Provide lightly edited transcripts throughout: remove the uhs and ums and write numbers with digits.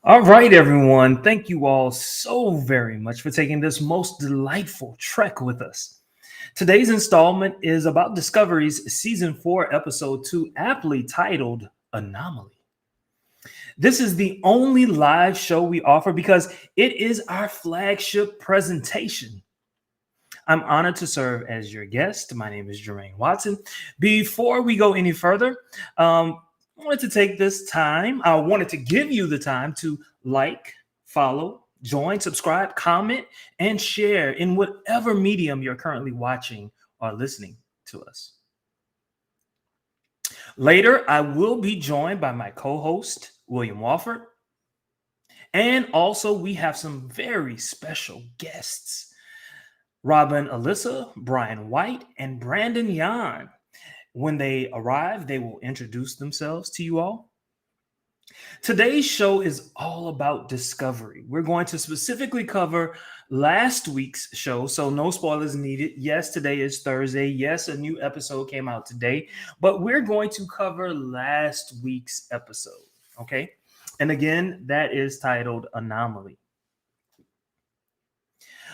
All right, everyone. Thank you all so very much for taking this most delightful trek with us. Today's installment is about Discovery's Season 4, Episode 2, aptly titled Anomaly. This is the only live show we offer because it is our flagship presentation. I'm honored to serve as your guest. My name is Jermaine Watson. Before we go any further, I wanted to take this time. I wanted to give you the time to like, follow, join, subscribe, comment, and share in whatever medium you're currently watching or listening to us. Later, I will be joined by my co host, William Walford. And also, we have some very special guests Robin Alyssa, Brian White, and Brandon Yan. When they arrive, they will introduce themselves to you all. Today's show is all about discovery. We're going to specifically cover last week's show, so no spoilers needed. Yes, today is Thursday. Yes, a new episode came out today, but we're going to cover last week's episode. Okay. And again, that is titled Anomaly.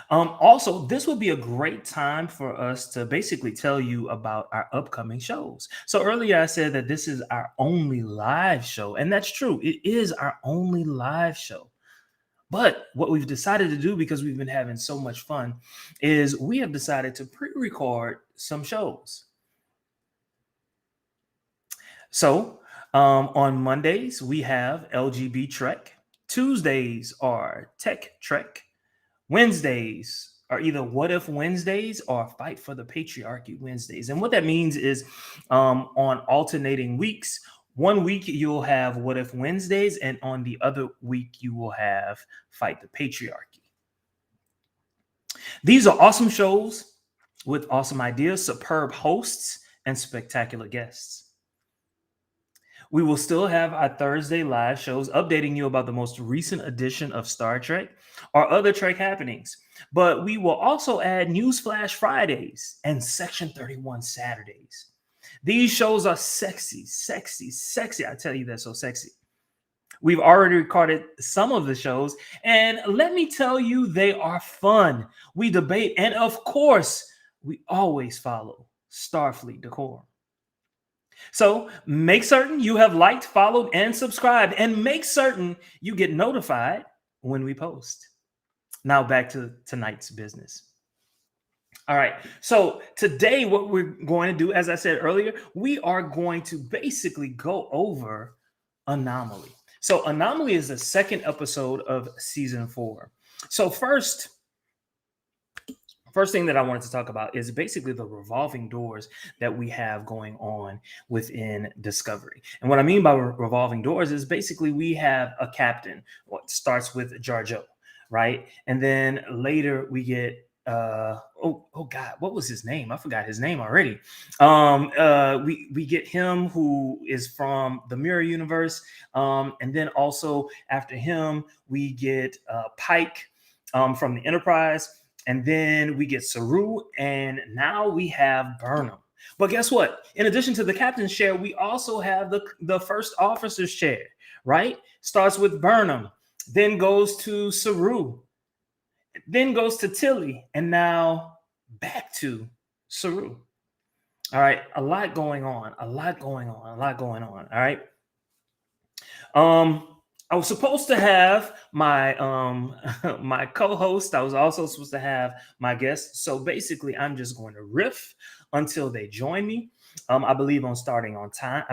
Also, this would be a great time for us to basically tell you about our upcoming shows. So earlier I said that this is our only live show, and that's true. It is our only live show. But what we've decided to do, because we've been having so much fun, is we have decided to pre-record some shows. So on Mondays, we have LGB Trek. Tuesdays are Tech Trek. Wednesdays are either What If Wednesdays or Fight for the Patriarchy Wednesdays. And what that means is on alternating weeks, one week you'll have What If Wednesdays, and on the other week you will have Fight the Patriarchy. These are awesome shows with awesome ideas, superb hosts, and spectacular guests. We will still have our Thursday live shows updating you about the most recent edition of Star Trek or other Trek happenings. But we will also add Newsflash Fridays and Section 31 Saturdays. These shows are sexy, sexy, sexy. I tell you, they're so sexy. We've already recorded some of the shows, and let me tell you, they are fun. We debate, and of course, we always follow Starfleet decorum. So make certain you have liked, followed, and subscribed, and make certain you get notified when we post. Now back to tonight's business. All right. So today, what we're going to do, as I said earlier, we are going to basically go over Anomaly. So Anomaly is the second episode of season 4. So first thing that I wanted to talk about is basically the revolving doors that we have going on within Discovery. And what I mean by revolving doors is basically we have a captain. What starts with Jarjo, right? And then later we get oh god, what was his name? I forgot his name already. We get him, who is from the Mirror Universe, and then also after him we get Pike from the Enterprise. And then we get Saru, and now we have Burnham. But guess what? In addition to the captain's chair, we also have the first officer's chair, right? Starts with Burnham, then goes to Saru, then goes to Tilly, and now back to Saru. All right, a lot going on. All right. I was supposed to have my my co-host. I was also supposed to have my guest. So basically, I'm just going to riff until they join me. I believe in starting on time,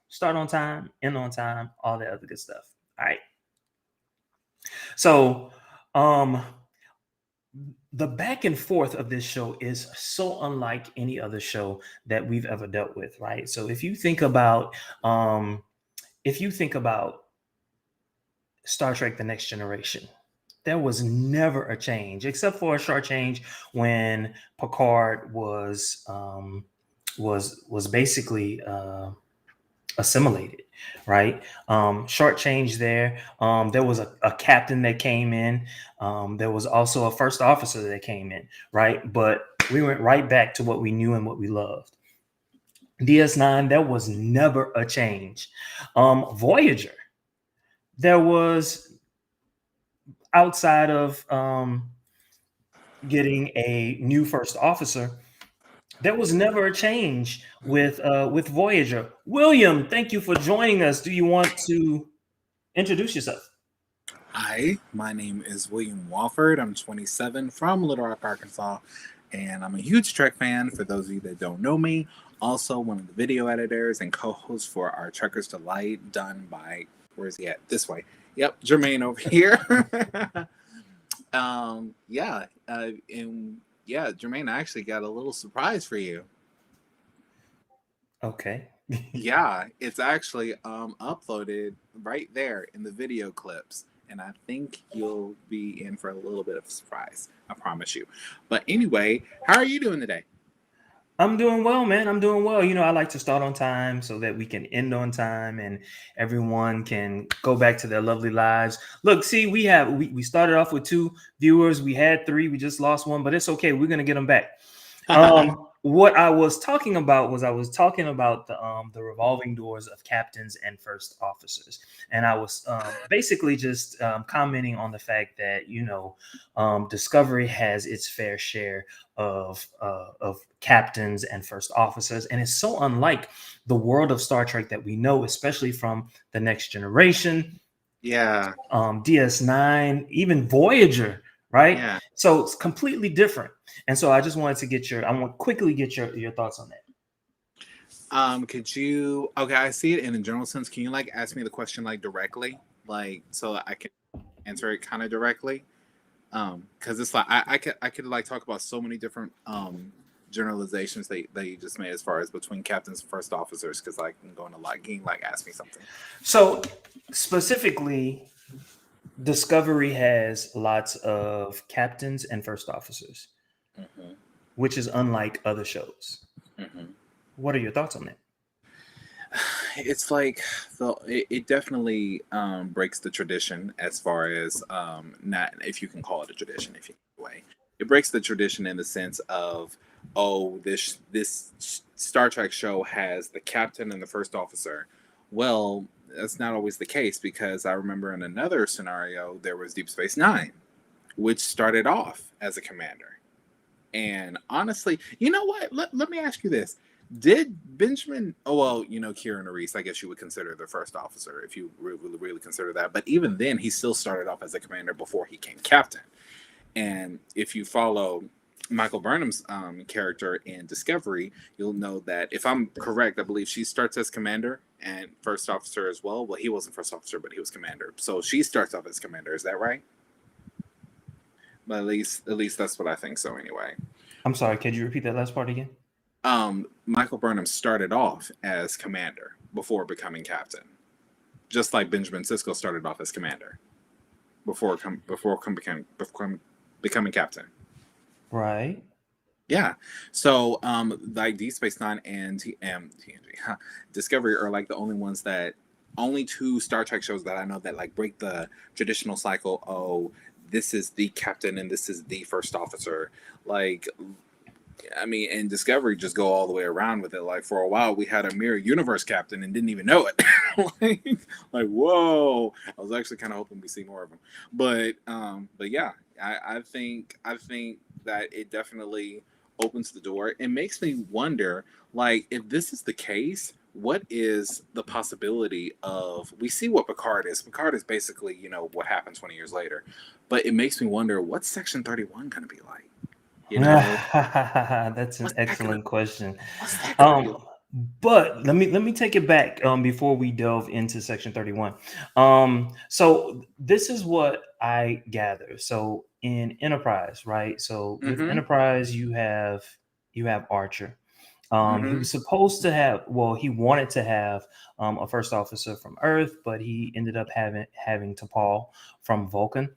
start on time, end on time, all that other good stuff. All right. So the back and forth of this show is so unlike any other show that we've ever dealt with, right? So if you think about Star Trek The Next Generation, there was never a change, except for a short change when Picard was basically assimilated, right? Short change there. There was a captain that came in. There was also a first officer that came in, right? But we went right back to what we knew and what we loved. DS9, there was never a change. Voyager, there was, outside of getting a new first officer, there was never a change with Voyager. William, thank you for joining us. Do you want to introduce yourself? Hi, my name is William Walford. I'm 27 from Little Rock, Arkansas, and I'm a huge Trek fan. For those of you that don't know me, also one of the video editors and co-host for our Trekkers Delight, done by, where is he at? This way. Yep, Jermaine over here. Yeah, and yeah, Jermaine, I actually got a little surprise for you. Okay. Yeah, it's actually uploaded right there in the video clips, and I think you'll be in for a little bit of a surprise. I promise you. But anyway, how are you doing today? I'm doing well, man. I'm doing well. I like to start on time so that we can end on time and everyone can go back to their lovely lives. Look, see, we started off with 2 viewers. We had 3. We just lost 1, but it's okay. We're gonna get them back. What I was talking about was, I was talking about the revolving doors of captains and first officers, and I was basically just commenting on the fact that Discovery has its fair share of captains and first officers, and it's so unlike the world of Star Trek that we know, especially from the Next Generation, Yeah, DS9, even Voyager, right? yeah. So it's completely different. And so I just wanted to I want quickly get your thoughts on that. Could you? Okay, I see it in a general sense. Can you like ask me the question like directly, like so that I can answer it kind of directly? Because it's like I could like talk about so many different generalizations that you just made as far as between captains and first officers. Because like I'm going to like, can you like ask me something? So specifically, Discovery has lots of captains and first officers, Mm-hmm. which is unlike other shows. Mm-hmm. What are your thoughts on that? It's like it definitely breaks the tradition as far as not if you can call it a tradition if you way it breaks the tradition in the sense of this Star Trek show has the captain and the first officer. Well, that's not always the case because I remember in another scenario there was Deep Space Nine, which started off as a commander. And honestly, you know what? Let me ask you this. Did Benjamin, oh, well, Kieran Reese, I guess you would consider the first officer if you really consider that. But even then, he still started off as a commander before he became captain. And if you follow Michael Burnham's character in Discovery, you'll know that if I'm correct, I believe she starts as commander and first officer as well. Well, he wasn't first officer, but he was commander. So she starts off as commander. Is that right? But at least that's what I think. So anyway. I'm sorry, could you repeat that last part again? Michael Burnham started off as commander before becoming captain, just like Benjamin Sisko started off as commander becoming captain. Right. Yeah. So, like Deep Space Nine and TNG, Discovery are like the only 2 Star Trek shows that I know that like break the traditional cycle. Oh, this is the captain and this is the first officer. Like, I mean, and Discovery just go all the way around with it. Like for a while, we had a mirror universe captain and didn't even know it. like, whoa! I was actually kind of hoping we see more of them. But yeah, I think that it definitely opens the door. It makes me wonder, like, if this is the case, what is the possibility of? We see what Picard is. Picard is basically, what happened 20 years later. But it makes me wonder, what's Section 31 going to be like? That's an What's that gonna excellent question. what's that gonna be like? Um, but let me take it back before we delve into Section 31. So this is what I gather. So in Enterprise, right? So with Mm-hmm. Enterprise, you have Archer. He Mm-hmm. was supposed to have, well, he wanted to have a first officer from Earth, but he ended up having T'Pol from Vulcan.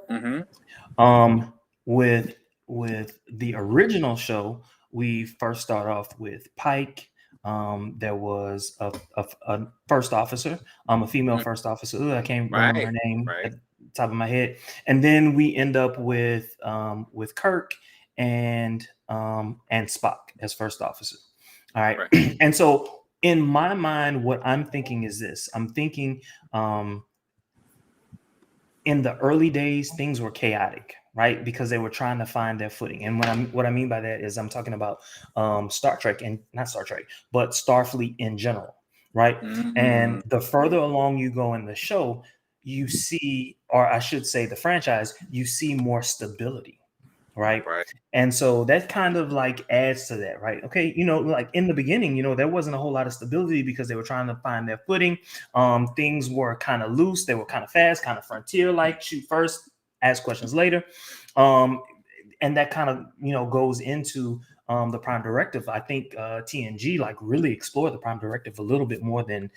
Mm-hmm. Um, with the original show, we first start off with Pike. There was a first officer, a female first officer. Ooh, I can't remember Right. her name Right. at the top of my head. And then we end up with Kirk and Spock as first officer. All right, Right. and so in my mind, what I'm thinking is this: I'm thinking, in the early days, things were chaotic, right? Because they were trying to find their footing. And what I mean by that is I'm talking about Star Trek, and not Star Trek, but Starfleet in general, right? And Mm, the further along you go in the show, you see, or I should say the franchise, you see more stability, right? right. And so that kind of like adds to that, right? Okay, like in the beginning, there wasn't a whole lot of stability because they were trying to find their footing. Things were kind of loose, they were kind of fast, kind of frontier like, shoot first, ask questions later. And that kind of goes into the Prime Directive. I think TNG like really explored the Prime Directive a little bit more than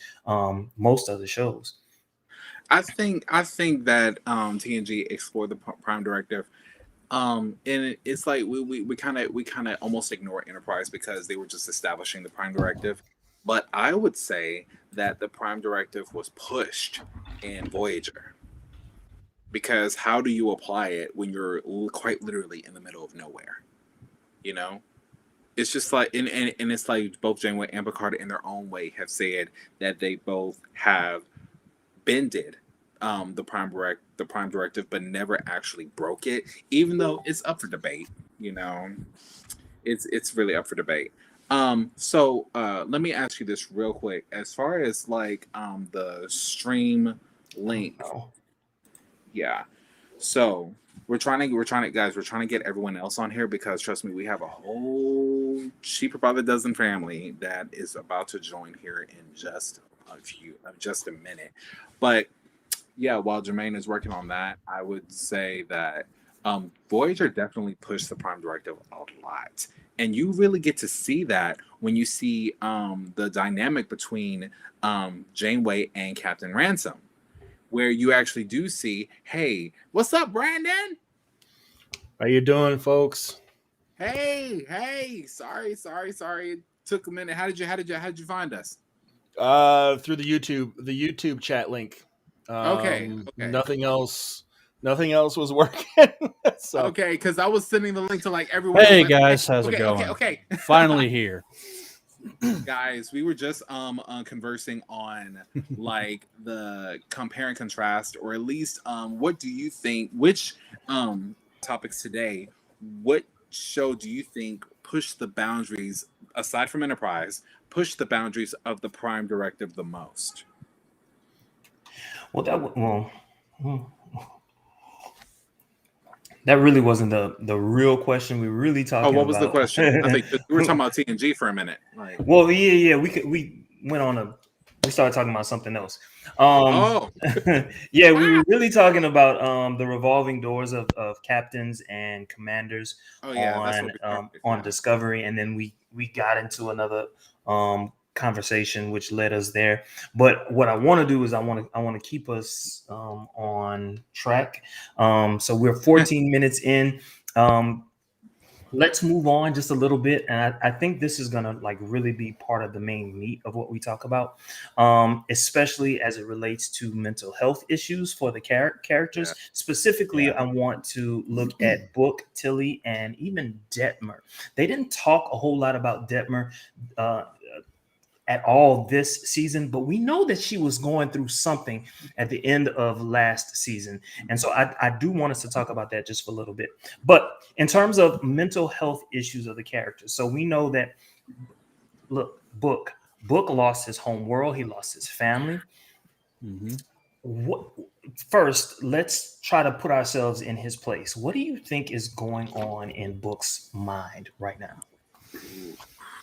most other shows. I think that TNG explored the Prime Directive. And it's like we kind of almost ignore Enterprise because they were just establishing the Prime Directive. But I would say that the Prime Directive was pushed in Voyager, because how do you apply it when you're quite literally in the middle of nowhere? You know, it's just like, and it's like both Janeway and Picard in their own way have said that they both have bended the Prime Directive, but never actually broke it. Even though it's up for debate, it's really up for debate. So let me ask you this real quick. As far as like the stream length, Oh, yeah. So we're trying to get everyone else on here, because trust me, we have a whole cheaper by the dozen family that is about to join here in just a minute. But yeah, while Jermaine is working on that, I would say that Voyager definitely pushed the Prime Directive a lot, and you really get to see that when you see the dynamic between Janeway and Captain Ransom, where you actually do see, hey, what's up, Brandon? How you doing, folks? Hey, sorry. It took a minute. How did you find us? Through the YouTube chat link. Okay. Nothing else was working. So Okay, because I was sending the link to like everyone. Hey Like, guys, how's it okay, going? okay. Finally here. Guys, we were just conversing on like the compare and contrast, or at least what do you think, which topics today, what show do you think pushed the boundaries, aside from Enterprise, pushed the boundaries of the Prime Directive the most? well, hmm, that really wasn't the real question. We were really Oh, talking what was the about. question? I think we were talking about TNG for a minute. Like, Well, yeah, we went on we started talking about something else. oh, Yeah, we were really talking about the revolving doors of captains and commanders oh yeah, that's what we on yeah. Discovery, and then we got into another conversation which led us there. But what I want to do is I want to keep us on track. So we're 14 minutes in. Let's move on just a little bit, and I think this is gonna like really be part of the main meat of what we talk about, especially as it relates to mental health issues for the characters. Yeah. Specifically, Yeah. I want to look at Book, Tilly, and even Detmer. They didn't talk a whole lot about Detmer at all this season, but we know that she was going through something at the end of last season. And so I do want us to talk about that just for a little bit. But in terms of mental health issues of the characters, so we know that, look, Book lost his home world, he lost his family. Mm-hmm. First, let's try to put ourselves in his place. What do you think is going on in Book's mind right now?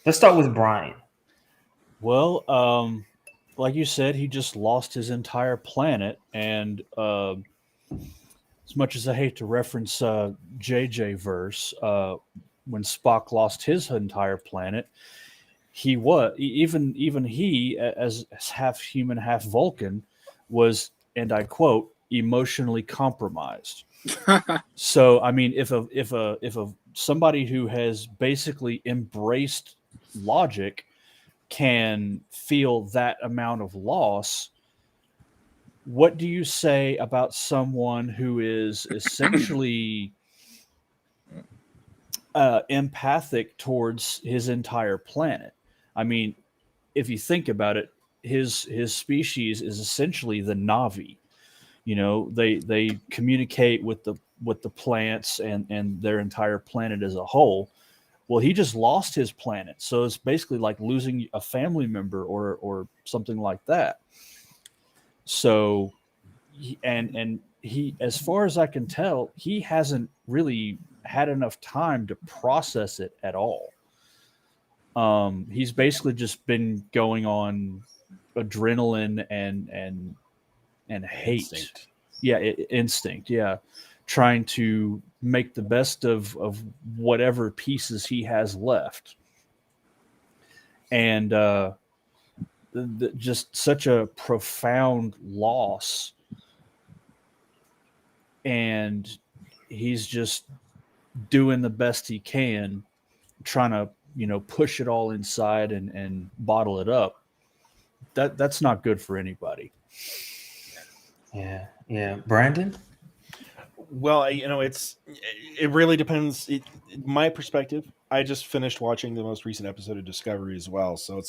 Let's start with Brian. Well, like you said, he just lost his entire planet, and as much as I hate to reference JJ verse, when Spock lost his entire planet, he was even he, as half human, half Vulcan, was, and I quote, emotionally compromised. So, I mean, if a somebody who has basically embraced logic can feel that amount of loss, what do you say about someone who is essentially empathic towards his entire planet? I mean, if you think about it, his species is essentially the Na'vi. You know, they communicate with the plants and their entire planet as a whole. Well, he just lost his planet, so it's basically like losing a family member or something like that. So, and he, as far as I can tell, he hasn't really had enough time to process it at all. He's basically just been going on adrenaline and hate. Instinct. Yeah, instinct. Yeah, trying to make the best of whatever pieces he has left, and just such a profound loss, and he's just doing the best he can, trying to push it all inside and bottle it up. That's not good for anybody. Yeah. Brandon? Well, it really depends. My perspective, I just finished watching the most recent episode of Discovery as well, so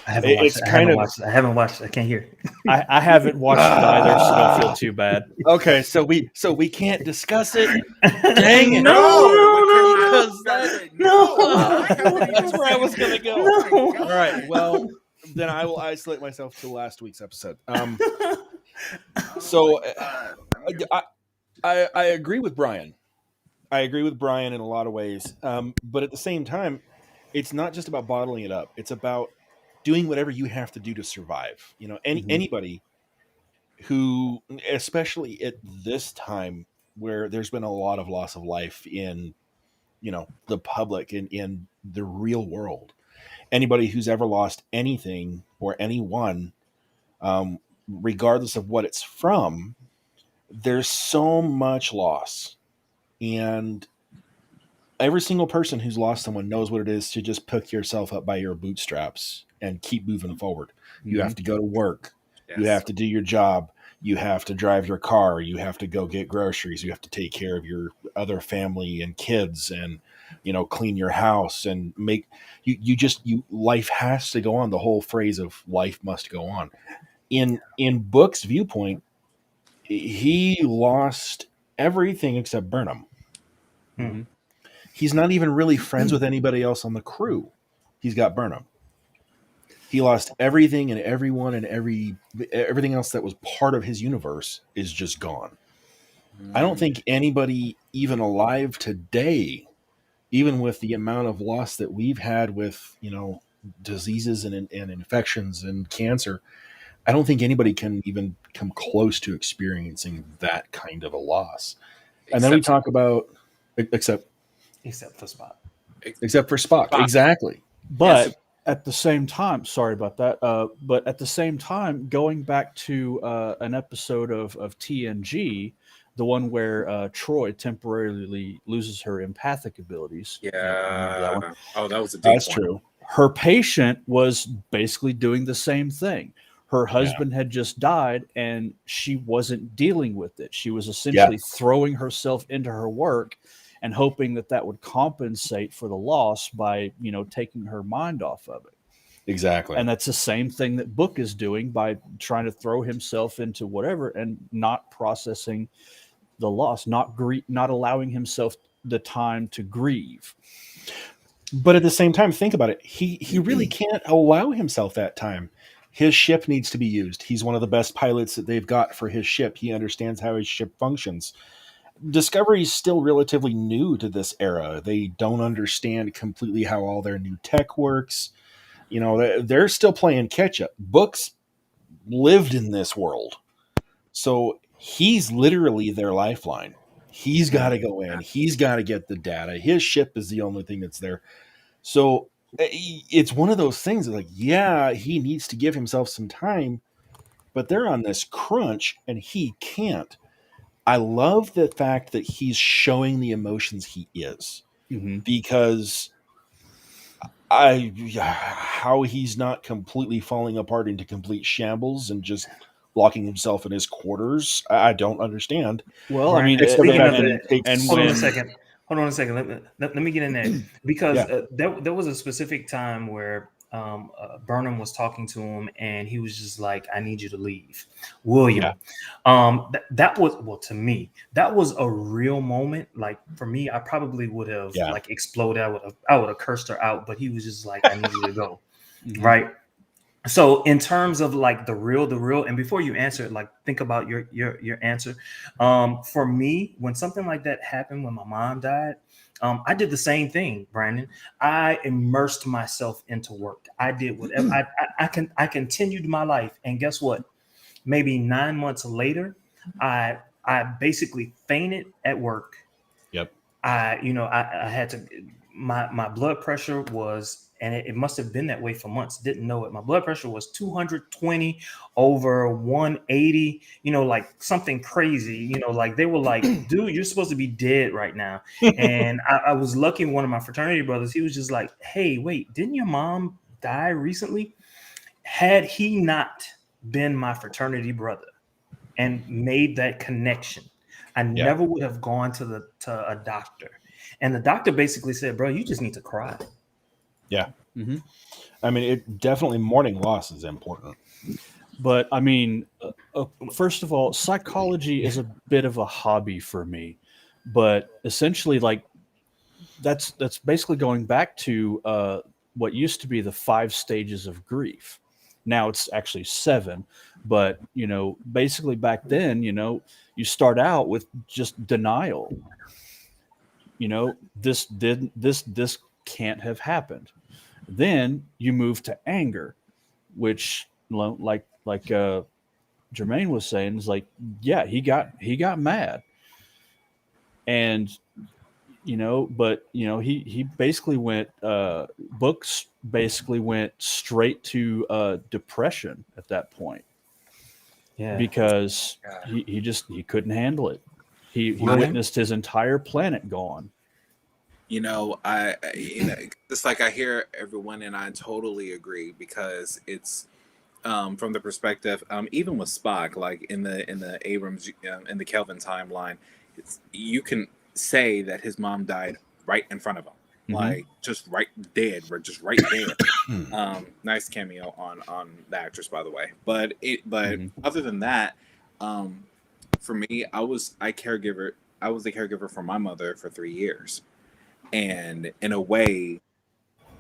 I haven't watched it's it. kind of I haven't watched it. I can't hear. I haven't watched it either, so don't feel too bad. okay. So we can't discuss it. Dang it. No. That's where I was gonna go. No. All right. Well, then I will isolate myself to last week's episode. So I agree with Brian. I agree with Brian in a lot of ways. But at the same time, it's not just about bottling it up. It's about doing whatever you have to do to survive. Anybody who, especially at this time where there's been a lot of loss of life in, the public and in the real world, anybody who's ever lost anything or anyone, regardless of what it's from, there's so much loss. And every single person who's lost someone knows what it is to just pick yourself up by your bootstraps and keep moving forward. You have to go to work. Yes. You have to do your job. You have to drive your car. You have to go get groceries. You have to take care of your other family and kids and, clean your house and make life has to go on. The whole phrase of life must go on. In Book's viewpoint, he lost everything except Burnham. Mhm. He's not even really friends with anybody else on the crew. He's got Burnham. He lost everything and everyone and everything else that was part of his universe is just gone. I don't think anybody even alive today, even with the amount of loss that we've had with, diseases and infections and cancer, I don't think anybody can even come close to experiencing that kind of a loss. And then we talk about except Except for Spock. for Spock. Exactly. But Yes. at the same time, sorry about that. But at the same time, going back to an episode of TNG, the one where Troy temporarily loses her empathic abilities. Remember that one? Oh, that was a deep That's one. true. Her patient was basically doing the same thing. Her husband had just died and she wasn't dealing with it. She was essentially throwing herself into her work and hoping that would compensate for the loss by, taking her mind off of it. Exactly. And that's the same thing that Book is doing by trying to throw himself into whatever and not processing the loss, not allowing himself the time to grieve. But at the same time, think about it. He really can't allow himself that time. His ship needs to be used. He's one of the best pilots that they've got for his ship. He understands how his ship functions. Discovery is still relatively new to this era. They don't understand completely how all their new tech works. They're still playing catch up. Book's lived in this world. So he's literally their lifeline. He's got to go in. He's got to get the data. His ship is the only thing that's there. So it's one of those things like, he needs to give himself some time, but they're on this crunch and he can't. I love the fact that he's showing the emotions he is, because how he's not completely falling apart into complete shambles and just locking himself in his quarters, I don't understand. Well, I mean, Speaking of and hold on when- a second. Let me get in there because there was a specific time where Burnham was talking to him, and he was just like, "I need you to leave, William." Yeah. That was, well, to me, that was a real moment. Like for me, I probably would have Yeah. like exploded. I would have cursed her out, but he was just like, "I need you to go." Mhm. Right. So in terms of like the real, and before you answer it, like think about your answer. For me, when something like that happened when my mom died, I did the same thing, Brandon. I immersed myself into work. I did whatever I continued my life, and guess what? Maybe 9 months later, I basically fainted at work. Yep. I had to, my blood pressure was, and it must have been that way for months, didn't know it. My blood pressure was 220 over 180, like something crazy, like they were like, dude, you're supposed to be dead right now. And I was lucky, one of my fraternity brothers, he was just like, hey, wait, didn't your mom die recently? Had he not been my fraternity brother and made that connection, I Yeah. never would have gone to a doctor. And the doctor basically said, bro, you just need to cry. Yeah. Mhm. I mean, it definitely, mourning loss is important. But I mean, first of all, psychology is a bit of a hobby for me, but essentially, like that's basically going back to what used to be the 5 stages of grief. Now it's actually 7, but basically back then, you start out with just denial. This can't have happened. Then you move to anger, which like Jermaine was saying is like, yeah, he got mad, and but he basically went books basically went straight to depression at that point Yeah. because Yeah. he couldn't handle it. He William? witnessed his entire planet gone. It's like I hear everyone, and I totally agree because it's from the perspective, even with Spock, like in the Abrams in the Kelvin timeline, you can say that his mom died right in front of him, Mhm. like just right dead, just right there. Nice cameo on the actress, by the way. But Mhm. other than that, um, for me, I was the caregiver for my mother for 3 years, and in a way,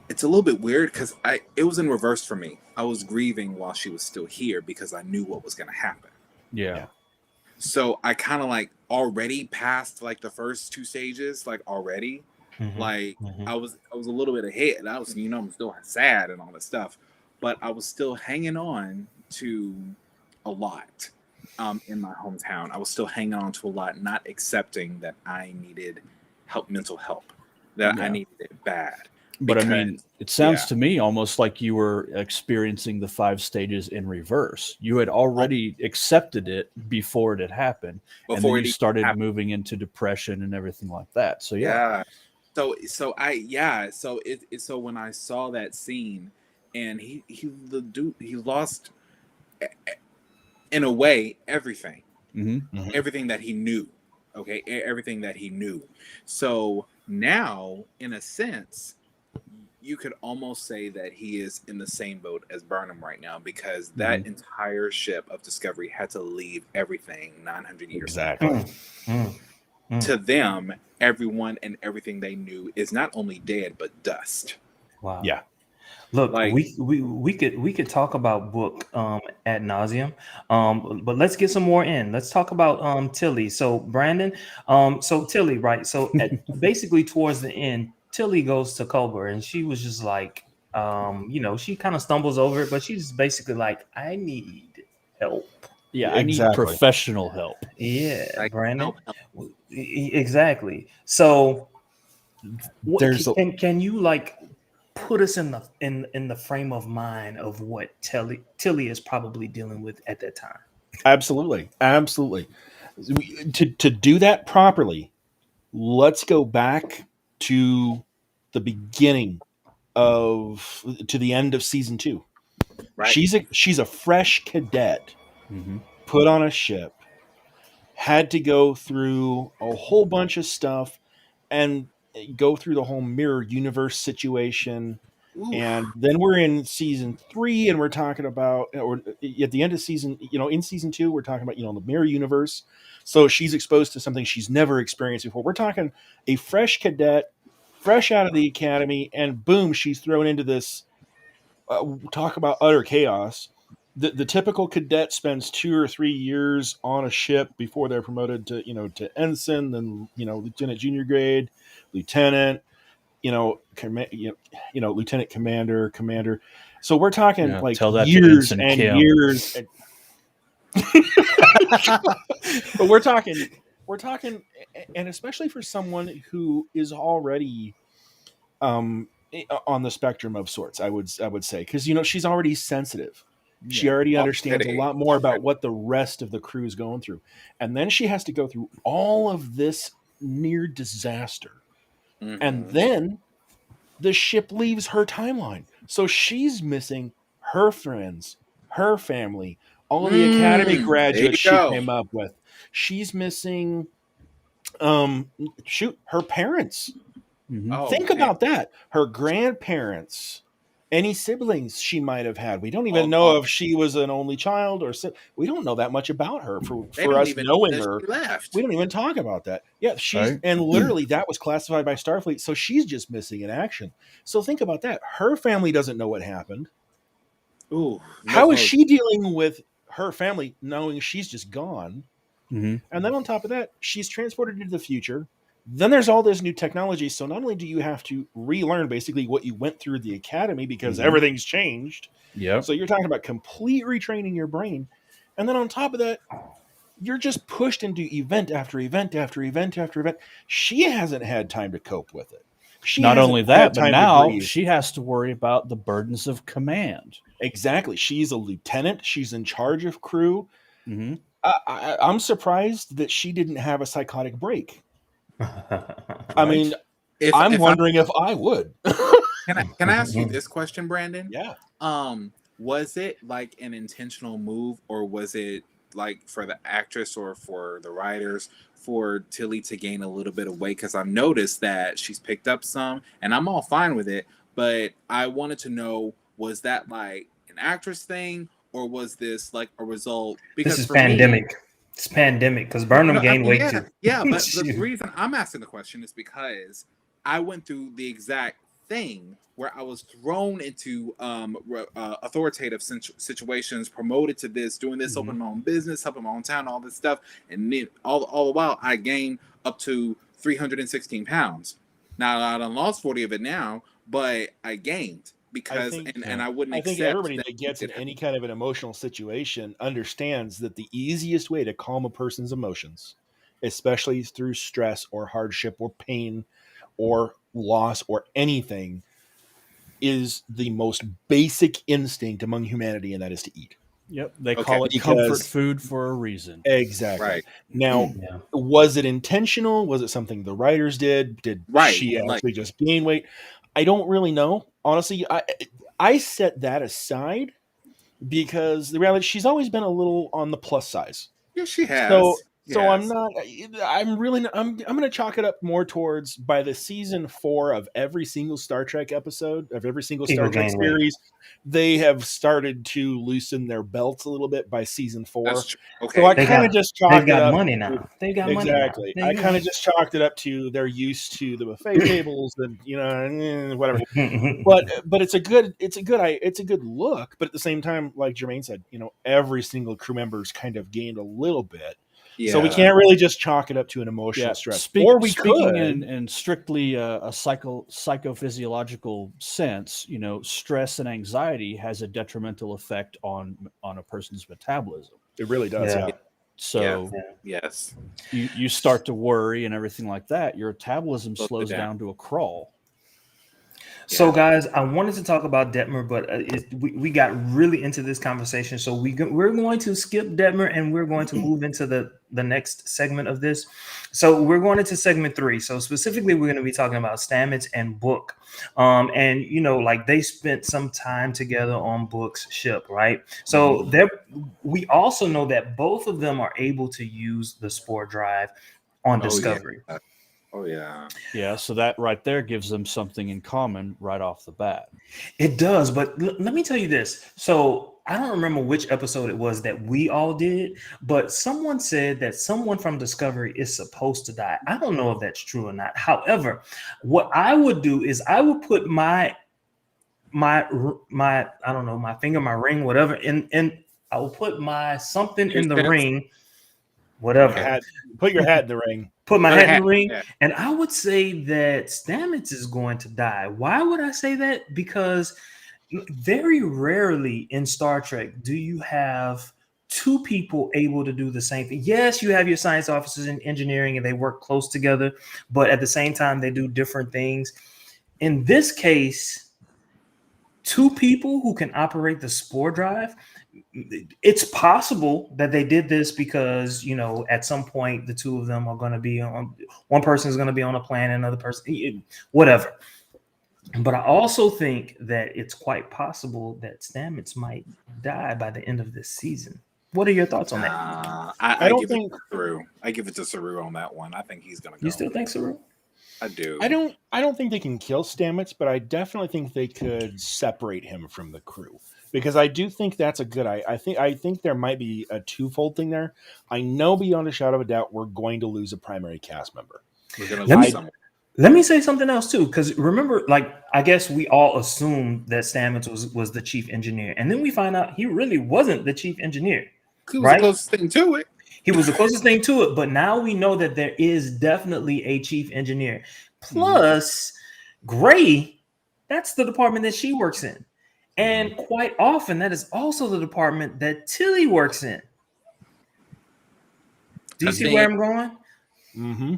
it's a little bit weird because it was in reverse for me. I was grieving while she was still here because I knew what was going to happen. Yeah. Yeah. So I kind of like already passed like the first 2 stages, like already. Like I was a little bit ahead. I was, I'm still sad and all that stuff, but I was still hanging on to a lot in my hometown. I was still hanging on to a lot, not accepting that I needed mental help, that I Yeah. needed it bad. But I Because mean, it sounds yeah. to me almost like you were experiencing the 5 stages in reverse. You had already accepted it before it had happened, and then Before you it even started happened. moving into depression and everything like that. So yeah. Yeah. So when I saw that scene, and the dude, he lost in a way everything, Mm-hmm. everything that he knew. Okay, everything that he knew. So now, in a sense, you could almost say that he is in the same boat as Burnham right now, because that entire ship of Discovery had to leave everything 900 years ago. Exactly. To them, everyone and everything they knew is not only dead but dust. Wow. Yeah. Look, Like, we could talk about book ad nauseum, but let's get some more in. Let's talk about Tilly. So Brandon, so Tilly, right? So basically towards the end, Tilly goes to Culber, and she was just like, she kind of stumbles over it, but she's basically like, I need help. Yeah, I need Exactly. professional help. Yeah, like Brandon, help. exactly. So what There's a, can you like put us in the frame of mind of what Tilly is probably dealing with at that time? absolutely, to do that properly. Let's go back to the beginning to the end of season 2. Right. She's a fresh cadet Mm-hmm. put on a ship, had to go through a whole bunch of stuff and go through the whole mirror universe situation. Oof. And then we're in season 3, and we're talking about, or at the end of season, in season 2, we're talking about, the mirror universe. So she's exposed to something she's never experienced before. We're talking a fresh cadet, fresh out of the academy, and boom, she's thrown into this. Talk about utter chaos. The typical cadet spends 2 or 3 years on a ship before they're promoted to to ensign, then lieutenant junior grade, lieutenant, lieutenant commander. So we're talking Yeah, like tell that to years Ensign and Kim. years. But we're talking, and especially for someone who is already on the spectrum of sorts, I would say, because she's already sensitive. She already understands a lot more about what the rest of the crew is going through, and then she has to go through all of this near disaster. And then the ship leaves her timeline. So she's missing her friends, her family, all of the academy graduates she came up with. She's missing her parents. Mhm. Think about that. Her grandparents, any siblings she might have had. We don't even know if she was an only child or we don't know that much about her for us knowing her. We don't even talk about that. Yeah, she's Right. and literally that was classified by Starfleet, so she's just missing in action. So think about that. Her family doesn't know what happened. Ooh, How is she dealing with her family knowing she's just gone? Mhm. And then on top of that, she's transported into the future. Then there's all this new technology. So not only do you have to relearn basically what you went through the academy because everything's changed. Yep. So you're talking about complete retraining your brain. And then on top of that, you're just pushed into event after event after event after event. She hasn't had time to cope with it. Not only that, but now she has to worry about the burdens of command. Exactly. She's a lieutenant. She's in charge of crew. Mm-hmm. I'm surprised that she didn't have a psychotic break. I mean, I'm wondering if I would. Can I ask you this question, Brandon? Yeah. Was it like an intentional move, or was it like for the actress or for the writers for Tilly to gain a little bit of weight? Because I've noticed that she's picked up some, and I'm all fine with it. But I wanted to know, was that like an actress thing, or was this like a result? Because this is pandemic. It's pandemic because Burnham gained weight too. Yeah, but the reason I'm asking the question is because I went through the exact thing where I was thrown into authoritative situations, promoted to this, doing this, opening my own business, helping my own town, all this stuff, and then all the while I gained up to 316 pounds. Now I done lost 40 of it now, but I gained because I wouldn't. I think everybody that gets in any kind of an emotional situation understands that the easiest way to calm a person's emotions, especially through stress or hardship or pain or loss or anything, is the most basic instinct among humanity, and that is to eat. Yep, they call it comfort food for a reason. Exactly. Right. Now, was it intentional? Was it something the writers did? Did she actually just gain weight? I don't really know. Honestly, I set that aside because the reality, she's always been a little on the plus size. Yeah, she has. So I'm going to chalk it up more towards by the season 4 of every single Star Trek episode, of every single Star Trek series, they have started to loosen their belts a little bit by season 4. That's true. Okay. So I kind of just chalked it up. They've got money now. They've got money. Exactly. I kind of just chalked it up to they're used to the buffet tables and whatever. But it's a good look. But at the same time, like Jermaine said, every single crew member's kind of gained a little bit. Yeah. So we can't really just chalk it up to an emotional stress. Speaking in strictly a psychophysiological sense, stress and anxiety has a detrimental effect on a person's metabolism. It really does. Yeah. So yes, you start to worry and everything like that. Your metabolism slows down to a crawl. So, guys, I wanted to talk about Detmer, but we got really into this conversation. So we're going to skip Detmer and we're going to move into the next segment of this. So we're going into segment 3. So specifically, we're going to be talking about Stamets and Book. And, like they spent some time together on Book's ship, right? So we also know that both of them are able to use the spore drive on Discovery. Oh yeah. Yeah, so that right there gives them something in common right off the bat. It does, but let me tell you this. So I don't remember which episode it was that we all did, but someone said that someone from Discovery is supposed to die. I don't know if that's true or not. However, what I would do is I would put my I don't know, my finger, my ring, whatever, and I will put my something in the Your ring, whatever. Put your hat in the ring. Put my Put a hat in hat, the ring, yeah. and I would say that Stamets is going to die. Why would I say that? Because very rarely in Star Trek do you have two people able to do the same thing. Yes, you have your science officers in engineering and they work close together, but at the same time, they do different things. In this case, two people who can operate the spore drive, it's possible that they did this because, you know, at some point the two of them are going to be on, one person is going to be on a planet, another person, whatever. But I also think that it's quite possible that Stamets might die by the end of this season. What are your thoughts on that? I don't give think- it to Saru. I give it to Saru on that one. I think he's gonna go. You still think so? I do. I don't think they can kill Stamets, but I definitely think they could separate him from the crew. Because I do think that's a good I think there might be a twofold thing there. I know beyond a shadow of a doubt we're going to lose a primary cast member. We're gonna Let lose me- someone. Let me say something else too, because remember, like, I guess we all assumed that Stamets was the chief engineer, and then we find out he really wasn't the chief engineer. He was right? the closest thing to it. He was the closest thing to it, but now we know that there is definitely a chief engineer. Plus, Gray, that's the department that she works in. And quite often, that is also the department that Tilly works in. Do you see where I'm going? Mm-hmm.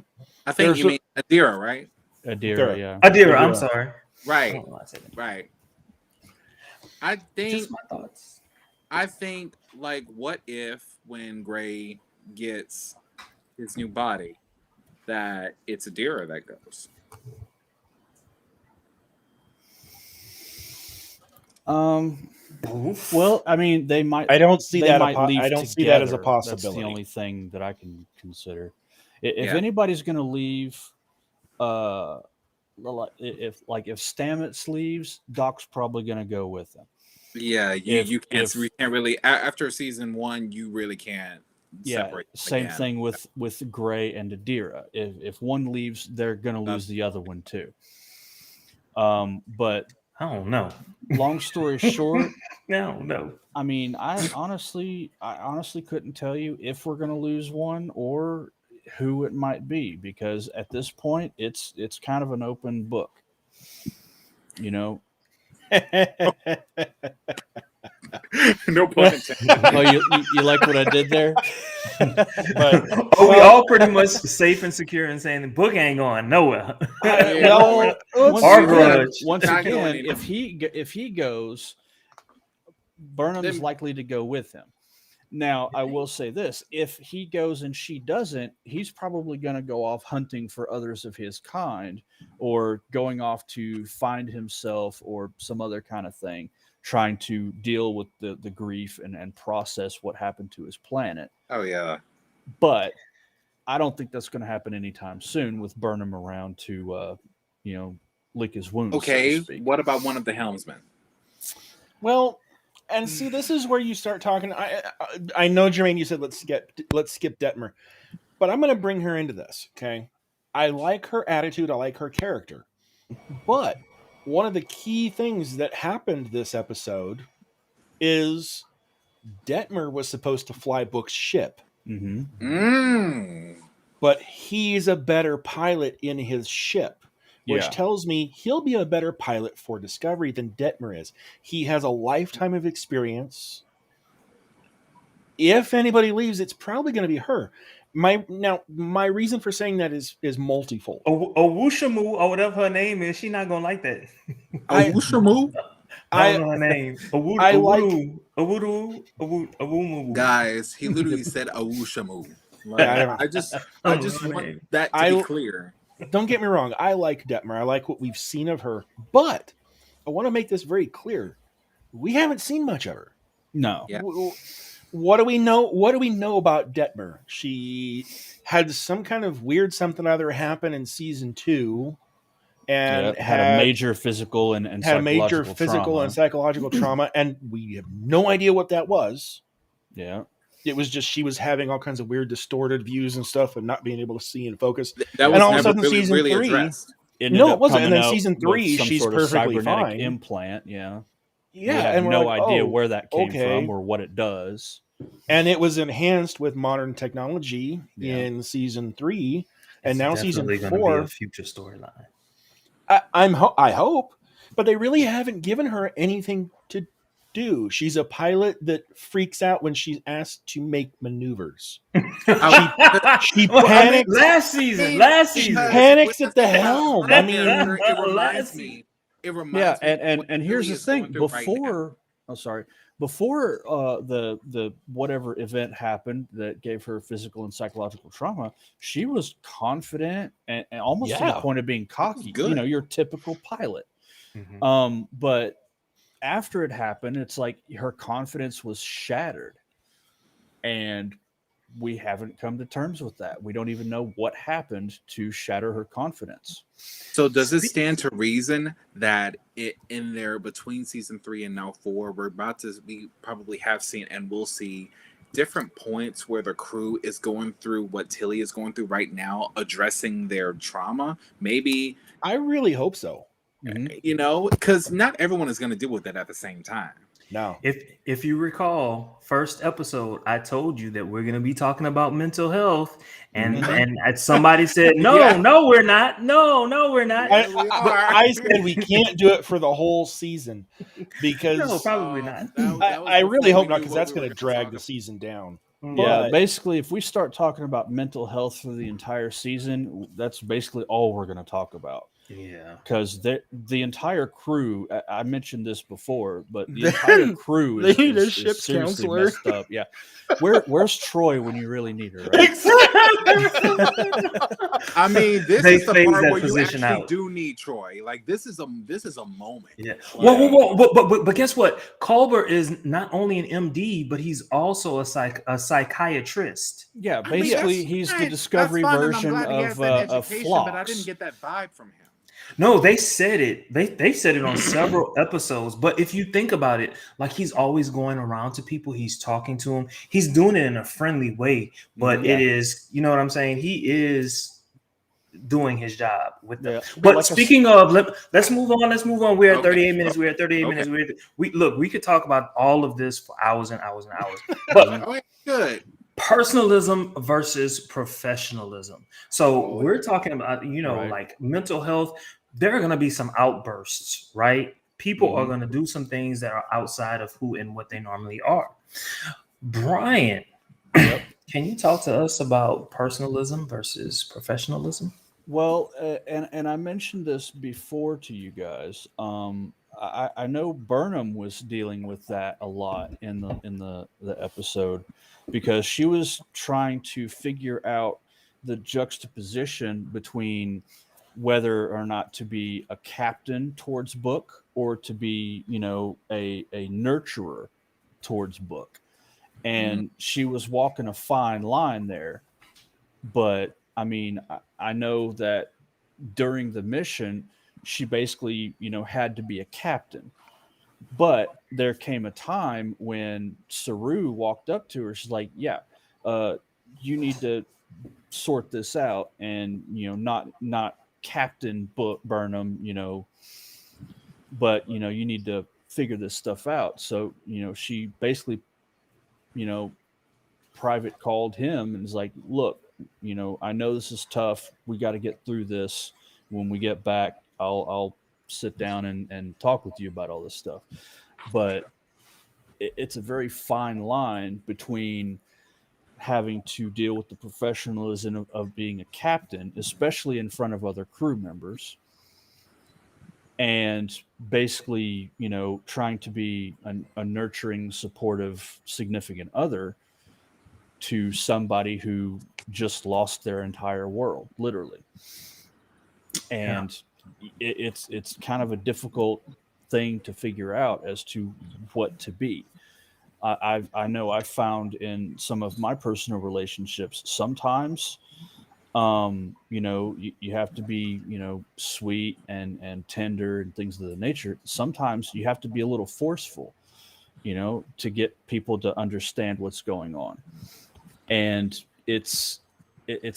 I think you mean Adira, right? Adira, yeah. Adira, I'm sorry. I Right, don't know why I said that. right. I think Just my thoughts. I think like what if when Gray gets his new body that it's Adira that goes. Well, I mean, they might. I don't see they that. might leave I don't see that as a together. possibility. That's the only thing that I can consider. If Yeah. anybody's going to leave, if Stamets leaves, Doc's probably going to go with him. Yeah, you can't really after season one you really can't Yeah, separate them same again. thing with Gray and Adira. If one leaves, they're going to lose the other one too. But I don't know. long story short, No. I mean, I honestly couldn't tell you if we're going to lose one or who it might be, because at this point it's kind of an open book. You know, No pun intended. oh, you like what I did there? But We all pretty much safe and secure in saying the book ain't going nowhere. well, Once Our again, grudge. once Not going again, anywhere. if he goes, Burnham's Then- likely to go with him. Now, I will say this: if he goes and she doesn't, he's probably going to go off hunting for others of his kind, or going off to find himself or some other kind of thing, trying to deal with the grief and process what happened to his planet. Oh yeah. But I don't think that's going to happen anytime soon with Burnham around to, lick his wounds. Okay. So to speak. What about one of the helmsmen? well, and see, this is where you start talking. I know, Jermaine, you said let's skip Detmer, but I'm going to bring her into this. Okay, I like her attitude. I like her character, but one of the key things that happened this episode is Detmer was supposed to fly Book's ship, Mm-hmm. but he's a better pilot in his ship, which Yeah. tells me he'll be a better pilot for Discovery than Detmer is. He has a lifetime of experience. If anybody leaves, it's probably going to be her. My reason for saying that is multifold. Owushamu, or whatever her name is, she's not gonna like that. Owushamu? I don't know her name. I like- Awumumu. Guys, he literally said Owushamu. I don't- I just I want that to be clear. Don't get me wrong. I like Detmer. I like what we've seen of her. But I want to make this very clear. We haven't seen much of her. No. Yeah. What do we know? What do we know about Detmer? She had some kind of weird something other happen in season 2, and had a major physical and had a major psychological physical trauma. and psychological trauma, and we have no idea what that was. Yeah. It was just she was having all kinds of weird distorted views and stuff, and not being able to see and focus. That And was all of a never sudden, really, season really 3, addressed. Ended No, it up wasn't. And coming then out season with 3, some she's sort of perfectly cybernetic fine. implant. Yeah. Yeah, We have and we're no like, idea oh, where that came okay. from or what it does. And it was enhanced with modern technology Yeah. in season 3, and It's now season definitely gonna be 4. a future storyline. I hope, but they really haven't given her anything to do. She's a pilot that freaks out when she's asked to make maneuvers. She Well, panics. last season. Last She season. panics at the helm. I mean, it reminds Last me. Yeah, Me of what and here's Philly the is going thing. through right now. Before the whatever event happened that gave her physical and psychological trauma, she was confident and almost to the Yeah. point of being cocky. good. You know, your typical pilot. Mhm. But after it happened, it's like her confidence was shattered, and we haven't come to terms with that. We don't even know what happened to shatter her confidence. So does it stand to reason that it in there between season 3 and now 4, we probably have seen and will see different points where the crew is going through what Tilly is going through right now, addressing their trauma? Maybe, I really hope so. because not everyone is going to deal with it at the same time. No. If you recall, first episode, I told you that we're going to be talking about mental health, and somebody said, "No, Yeah. no, we're not. No, we're not." I said we can't do it for the whole season because No, probably not. I really hope not, because that's going to drag the season down. Yeah, But- basically, if we start talking about mental health for the entire season, that's basically all we're going to talk about. Yeah. Because the entire crew, I mentioned this before, but the entire crew They is, need a is ship's seriously counselor. messed up. Yeah, where's Troy when you really need her? Right? I mean, this They is the phase part that where you position actually out. do need Troy. Like this is a moment. Yeah. Well, but guess what? Culber is not only an MD, but he's also a psychiatrist. Yeah, I mean, basically, that's he's fine. the Discovery That's fine, and I'm version glad he has of that education, Phlox. but I didn't get that vibe from him. No, they said it. They said it on several episodes. But if you think about it, like he's always going around to people, he's talking to them, he's doing it in a friendly way. But Yeah. it is, you know what I'm saying? He is doing his job with them. Yeah. But Like speaking of, let's move on. Let's move on. We're at Okay. 38 minutes. We're at 38 Okay. minutes. We could talk about all of this for hours and hours and hours. But Oh, good. personalism versus professionalism. So Oh, we're talking about, Right. like mental health. There are going to be some outbursts, right? People are Mhm. going to do some things that are outside of who and what they normally are. Brian, can you talk to us about personalism versus professionalism? Well, and I mentioned this before to you guys. I know Burnham was dealing with that a lot in the episode, because she was trying to figure out the juxtaposition between whether or not to be a captain towards Book or to be, a nurturer towards Book. And she was walking a fine line there. But I mean, I know that during the mission, she basically, had to be a captain. But there came a time when Saru walked up to her. She's like, "Yeah, you need to sort this out, and not Captain Burnham, but you need to figure this stuff out." So she basically, private called him and was like, "Look, I know this is tough. We got to get through this. When we get back, I'll sit down and talk with you about all this stuff." But it's a very fine line between having to deal with the professionalism of being a captain, especially in front of other crew members, and basically, trying to be a nurturing, supportive, significant other to somebody who just lost their entire world, literally. And it's kind of a difficult thing to figure out as to what to be. I know I've found in some of my personal relationships sometimes, you have to be, sweet and tender and things of the nature. Sometimes you have to be a little forceful, to get people to understand what's going on. And it's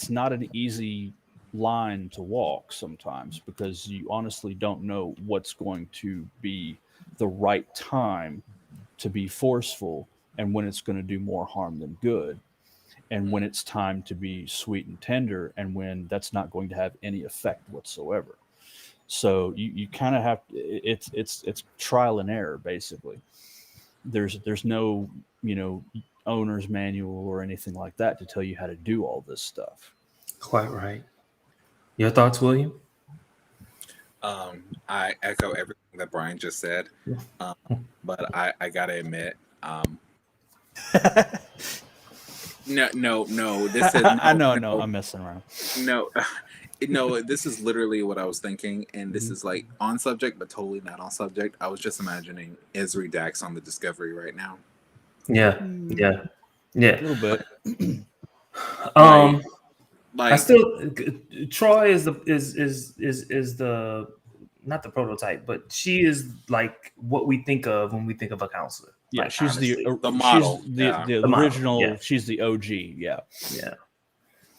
not an easy line to walk sometimes, because you honestly don't know what's going to be the right time to be forceful, and when it's going to do more harm than good, and when it's time to be sweet and tender, and when that's not going to have any effect whatsoever. So you kind of have it's trial and error, basically. There's no, owner's manual or anything like that to tell you how to do all this stuff. Quite right. Your thoughts, William? I echo everything that Brian just said, but I gotta admit, no, this is I know, I'm messing around. no, this is literally what I was thinking, and this is like on subject, but totally not on subject. I was just imagining Ezri Dax on the Discovery right now. Yeah. A little bit. Like, I still Troy is the not the prototype, but she is like what we think of when we think of a counselor. Yeah, like, she's honestly. the model. She's the The model, original. yeah. She's the OG. Yeah.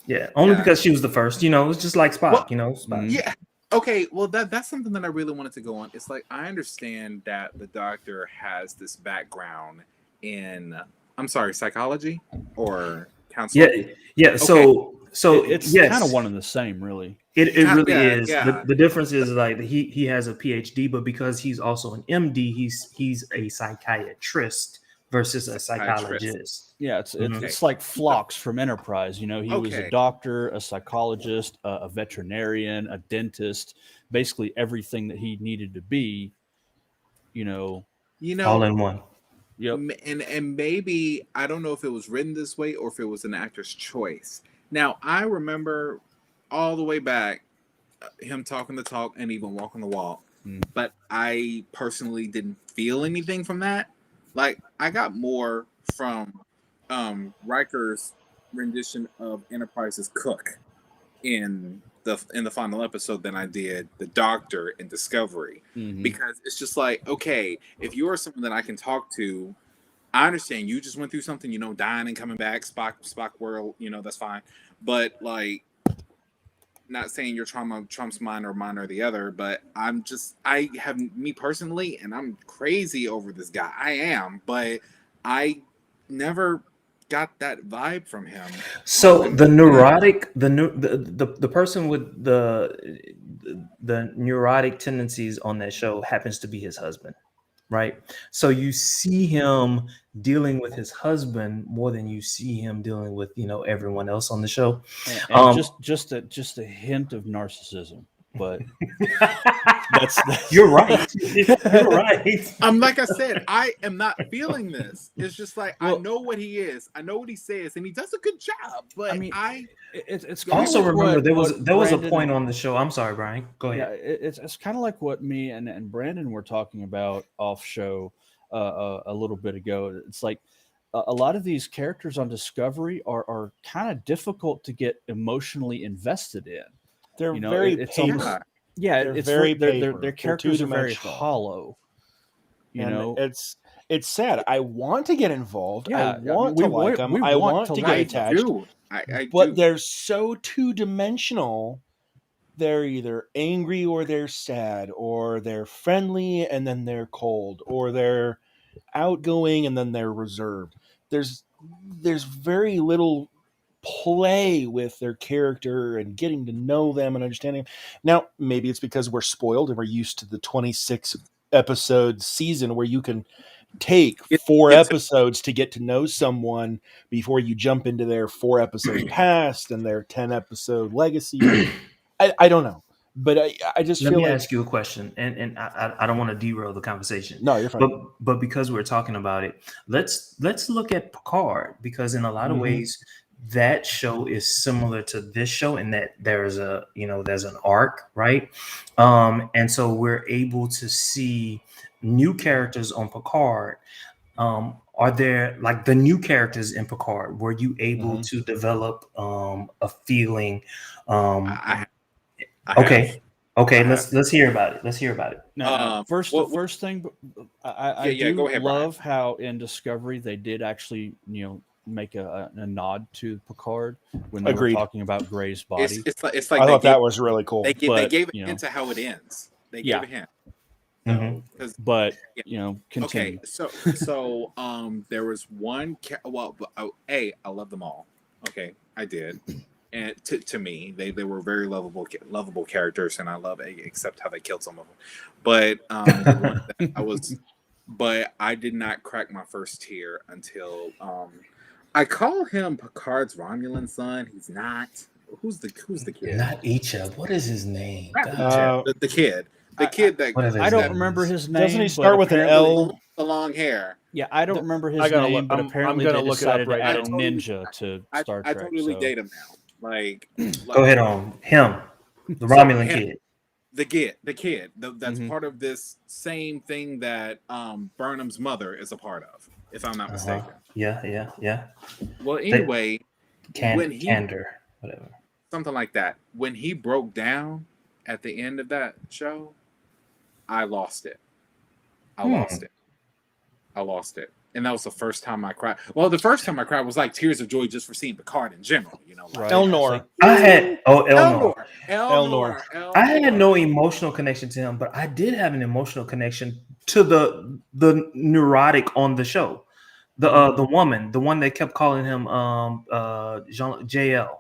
Yeah. Only Yeah. because she was the first. It's just like Spock. Well, Spock. yeah. Okay, well that's something that I really wanted to go on. It's like, I understand that the Doctor has this background in, I'm sorry, psychology or counseling. Yeah. So It's yes, kind of one and the same, really. It really Yeah, is. yeah. The difference is like he has a PhD, but because he's also an MD, he's a psychiatrist versus a psychologist. Yeah, it's Mhm. it's like Phlox from Enterprise. He was a Okay. doctor, a psychologist, a veterinarian, a dentist, basically everything that he needed to be. You All know, in one. Yep. and maybe, I don't know if it was written this way or if it was an actor's choice. Now, I remember all the way back him talking the talk and even walking the walk, but I personally didn't feel anything from that. Like, I got more from Riker's rendition of Enterprise's Cook in the final episode than I did the Doctor in Discovery, Mhm. because it's just like, okay, if you are someone that I can talk to, I understand you just went through something, dying and coming back, Spock world, that's fine. But like, not saying your trauma trumps mine or mine or the other, but I have, me personally, and I'm crazy over this guy. I am, but I never got that vibe from him. So the neurotic, the person with the neurotic tendencies on that show happens to be his husband, right? So you see him dealing with his husband more than you see him dealing with everyone else on the show. And just a hint of narcissism, but that's You're right. You're right. Like I said, I am not feeling this. It's just like, Well, I know what he is, I know what he says, and he does a good job. But I mean, it's kinda Also like remember what there was a Brandon- point on the show. I'm sorry, Brian. Go Yeah, ahead. it's kind of like what me and Brandon were talking about off show a little bit ago. It's like a lot of these characters on Discovery are kind of difficult to get emotionally invested in. They're You know, very it's paper. almost- Yeah, They're it's very their paper. They're characters are very two-dimensional. hollow. You And know, it's sad. I want to get involved. Yeah, I want we to like them. we I want want to to like get I attached. do. I But do. they're so two-dimensional. They're either angry or they're sad, or they're friendly and then they're cold, or they're outgoing and then they're reserved. There's very little play with their character and getting to know them and understanding. Now, maybe it's because we're spoiled and we're used to the 26 episode season where you can take four It's- episodes to get to know someone before you jump into their 4 episode past and their 10 episode legacy. I don't know, but I just Let feel me like ask you a question, and I don't want to derail the conversation. no, you're fine. But because we're talking about it, let's look at Picard, because in a lot of Mhm. ways that show is similar to this show in that there's an arc, right? And so we're able to see new characters on Picard are there like the new characters in Picard? Were you able Mhm. to develop a feeling? I have. Okay, okay. I have. Let's hear about it. Let's hear about it. Now, first, the what- first thing, I Yeah, do go ahead, Brian. love how in Discovery they did actually, make a nod to Picard when they Agreed. were talking about Gray's body. It's like I they thought gave, that was really cool. they But, gave you a know. hint to how it ends. They Yeah. gave a hint. Mhm. Because But Yeah. continue. okay, so there was one. I love them all. Okay, I did, and to me, they were very lovable characters, and I love except how they killed some of them. But the one that but I did not crack my first tear until I call him Picard's Romulan son. He's not. Who's the kid? Not Icha. What is his name? Not God. Icha, the kid. The kid that What are I don't names? remember his name. Doesn't he but start with an apparently- L? the long hair. Yeah, I don't remember his I gotta name, look- but I'm apparently gonna they look it up decided right to add now. a ninja to Star I Trek. totally so- date him now. Like, Go ahead on him, the Romulan him. kid. the kid. That's Mhm. part of this same thing that Burnham's mother is a part of, if I'm not mistaken. Yeah. Well, anyway, when he Candor, whatever. something like that. When he broke down at the end of that show, I lost it. I lost it. And that was the first time I cried. Well, the first time I cried was like tears of joy just for seeing Picard in general, like, Right. Elnor. I had Elnor. Elnor. I had no emotional connection to him, but I did have an emotional connection to the neurotic on the show, the woman, the one that kept calling him JL.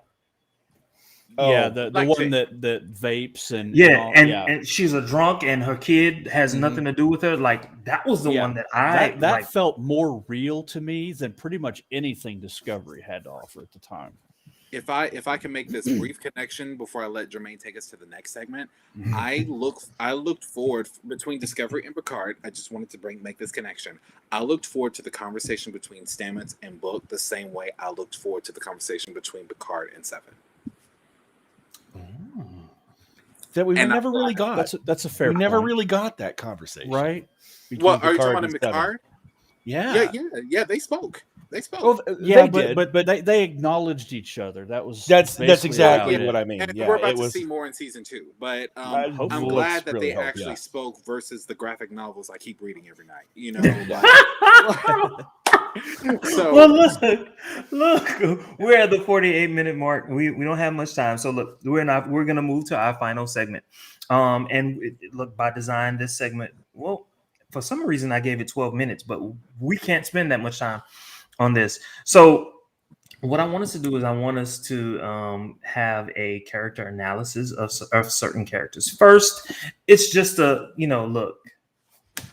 Yeah, Oh, the like one Jay- that vapes and Yeah, all- and she's a drunk, and her kid has Mhm. nothing to do with her. Like that was the Yeah, one that I that like. felt more real to me than pretty much anything Discovery had to offer at the time. If I can make this brief connection before I let Jermaine take us to the next segment, I looked forward between Discovery and Picard. I just wanted to make this connection. I looked forward to the conversation between Stamets and Book the same way I looked forward to the conversation between Picard and Seven. that we And never really got. That's a fair. We never point, really got that conversation. right. between What are you Picard talking about in and Seven. Picard? Yeah. Yeah. They spoke. Well, Yeah, they but did. they acknowledged each other. That was That's basically exactly about it. what I mean. And Yeah, we're about it to was. see more in season 2. But I I'm hope- glad let's that really they hope, actually yeah. spoke versus the graphic novels I keep reading every night. So Well, look, we're at the 48-minute mark. We don't have much time, so look, we're gonna move to our final segment. Look, by design, this segment, well, for some reason I gave it 12 minutes, but we can't spend that much time on this. So what I want us to do is I want us to have a character analysis of certain characters. First, it's just a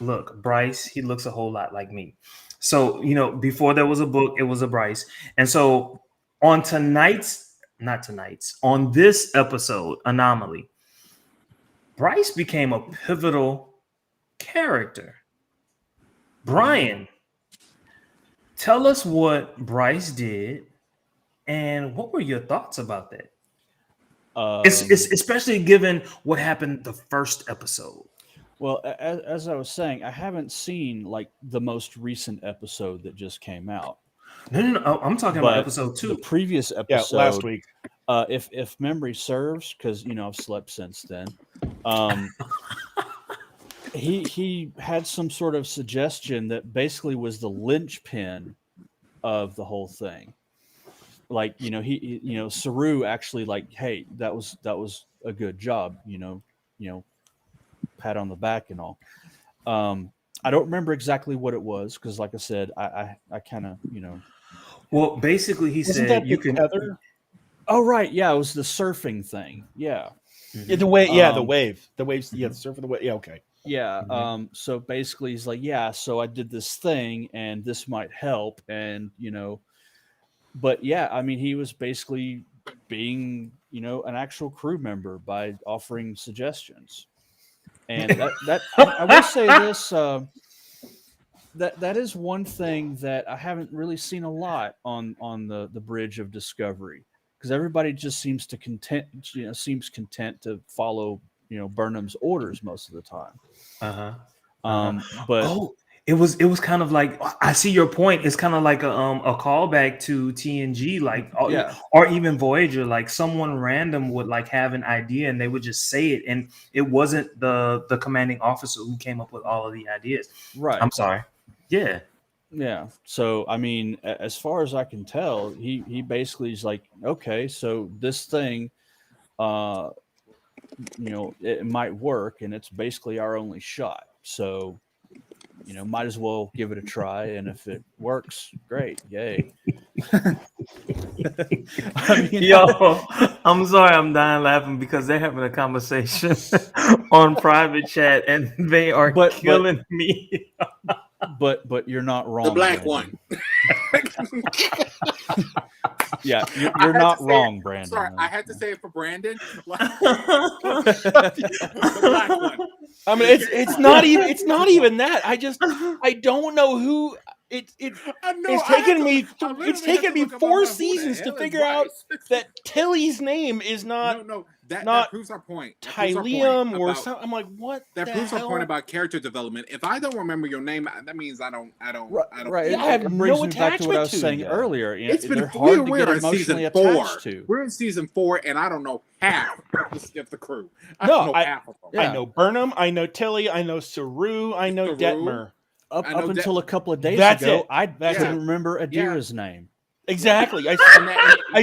look, Bryce, he looks a whole lot like me. So, before there was a book, it was a Bryce. And so on on this episode, Anomaly, Bryce became a pivotal character. Brian, tell us what Bryce did and what were your thoughts about that? It's especially given what happened the first episode. Well, as I was saying, I haven't seen like the most recent episode that just came out. No, I'm talking about But episode 2. The previous Yeah, episode, last week. If memory serves, because I've slept since then. He had some sort of suggestion that basically was the linchpin of the whole thing. Like Saru actually like, hey, that was a good job. Pat on the back and all. I don't remember exactly what it was because, like I said, I kind of Well, basically, he Isn't said that you the can. tether? Oh right, yeah, it was the surfing thing. Yeah, Yeah, the wave. Yeah, the Um, wave. The waves. Yeah, the surf of the wave. Yeah, okay. yeah. Mhm. So basically, he's like, yeah. So I did this thing, and this might help, and but yeah, I mean, he was basically being an actual crew member by offering suggestions, and that I will say this. That is one thing that I haven't really seen a lot on the bridge of Discovery, because everybody just seems content to follow Burnham's orders most of the time. Uh-huh. But Oh, it was kind of like, I see your point. It's kind of like a callback to TNG, like Yeah. or even Voyager. Like someone random would like have an idea and they would just say it, and it wasn't the commanding officer who came up with all of the ideas. Right. I'm sorry. Yeah. Yeah. So, I mean, as far as I can tell, he basically is like, okay, so this thing, it might work, and it's basically our only shot. So, might as well give it a try. And if it works, great. Yay. I mean, Yo, I'm sorry, I'm dying laughing because they're having a conversation on private chat and they are killing me. But you're not wrong. The black Brandon. one. Yeah, you're not wrong, Brandon. Sorry, I had to say it for Brandon. The black one. I mean, it's not even that. I don't know who it's taken me 4 seasons to figure out that Tilly's name is not that proves our point. Tylium or something. I'm like, what? That proves our point about character development. If I don't remember your name, that means I don't. Right. Yeah, I have it brings no me back to what I was attachment to saying you. earlier. It's been they're hard to get in emotionally season attached 4. to. We're in season 4, and I don't know half of the crew. I No, don't know half of them. Yeah. I know Burnham, I know Tilly, I know Saru, I know Saru. Detmer. Up I know until a couple of days That's ago, it. I That's didn't it. remember Adira's name. Exactly. I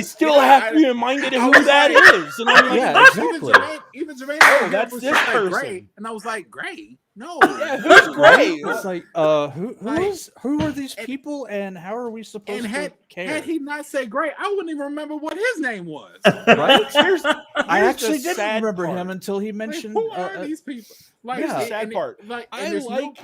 still have to be reminded of who that is. And I'm like, Yeah, exactly. Even Jermaine, Oh, that's was this just like person. Gray, and I was like, Gray? No. yeah, who's Gray? It's like, who are these people, and how are we supposed And to care? had he not said Gray, I wouldn't even remember what his name was. Right? Here's I the actually didn't sad remember part. him until he Like, mentioned. who are these people? Like, Yeah. The sad part. Like, and I there's like-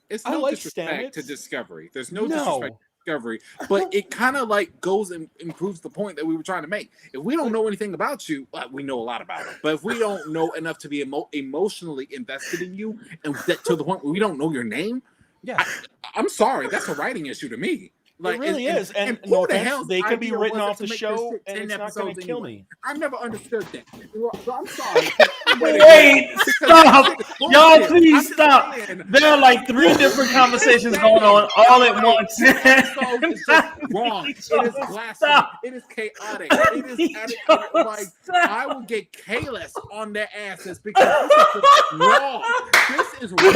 it's I no like disrespect to Stamets. Discovery. There's no No. disrespect to Discovery, but it kind of like goes and improves the point that we were trying to make. If we don't know anything about you, we know a lot about it. But if we don't know enough to be emotionally invested in you, and that, to the point where we don't know your name, Yeah. I'm sorry, that's a writing issue to me. It really is. And who no the offense, hell's they could be idea written was it off to the make show, this shit and 10 it's not going episodes to kill anyway? me. I never understood that. So I'm sorry. Wait, stop. Y'all, Bullshit. please I'm stop. saying, There are like 3 different conversations going on all at once. It's just wrong. It is blasphemy. Stop. It is chaotic. It is like I will get Kalis on their asses because this is just wrong. This is wrong.